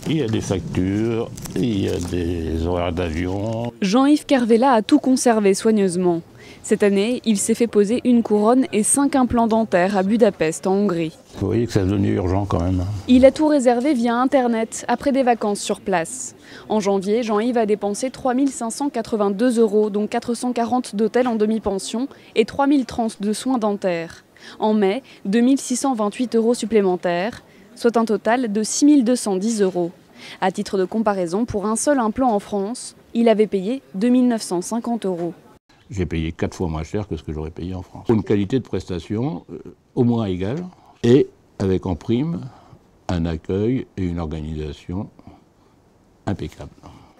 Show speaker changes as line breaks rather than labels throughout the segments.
Il y a des factures, il y a des horaires d'avion.
Jean-Yves Kervella a tout conservé soigneusement. Cette année, il s'est fait poser une couronne et 5 implants dentaires à Budapest, en Hongrie.
Vous voyez que ça devenait urgent quand même.
Il a tout réservé via Internet, après des vacances sur place. En janvier, Jean-Yves a dépensé 3 582 €, dont 440 d'hôtel en demi-pension et 3 030 de soins dentaires. En mai, 2 628 € supplémentaires, soit un total de 6 210 €. À titre de comparaison, pour un seul implant en France, il avait payé 2 950 €.
J'ai payé 4 fois moins cher que ce que j'aurais payé en France. Une qualité de prestation au moins égale et avec en prime un accueil et une organisation impeccable.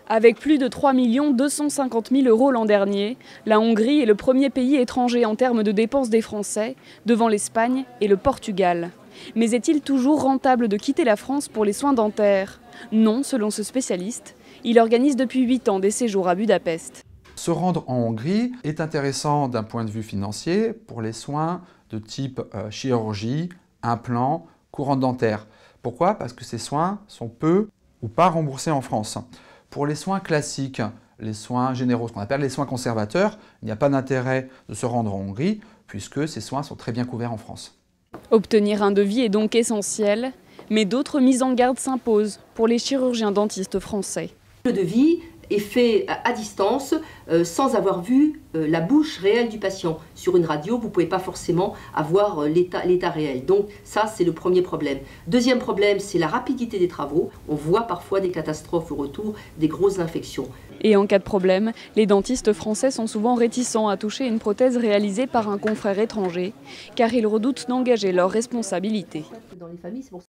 Avec plus de 3 250 000 € l'an dernier, la Hongrie est le premier pays étranger en termes de dépenses des Français, devant l'Espagne et le Portugal. Mais est-il toujours rentable de quitter la France pour les soins dentaires? Non, selon ce spécialiste. Il organise depuis 8 ans des séjours à Budapest.
Se rendre en Hongrie est intéressant d'un point de vue financier pour les soins de type chirurgie, implants, couronne dentaire. Pourquoi? Parce que ces soins sont peu ou pas remboursés en France. Pour les soins classiques, les soins généraux, ce qu'on appelle les soins conservateurs, il n'y a pas d'intérêt de se rendre en Hongrie puisque ces soins sont très bien couverts en France.
Obtenir un devis est donc essentiel, mais d'autres mises en garde s'imposent pour les chirurgiens dentistes français.
Le devis est fait à distance sans avoir vu la bouche réelle du patient. Sur une radio, vous ne pouvez pas forcément avoir l'état réel. Donc ça, c'est le premier problème. Deuxième problème, c'est la rapidité des travaux. On voit parfois des catastrophes au retour, des grosses infections.
Et en cas de problème, les dentistes français sont souvent réticents à toucher une prothèse réalisée par un confrère étranger, car ils redoutent d'engager leur responsabilité.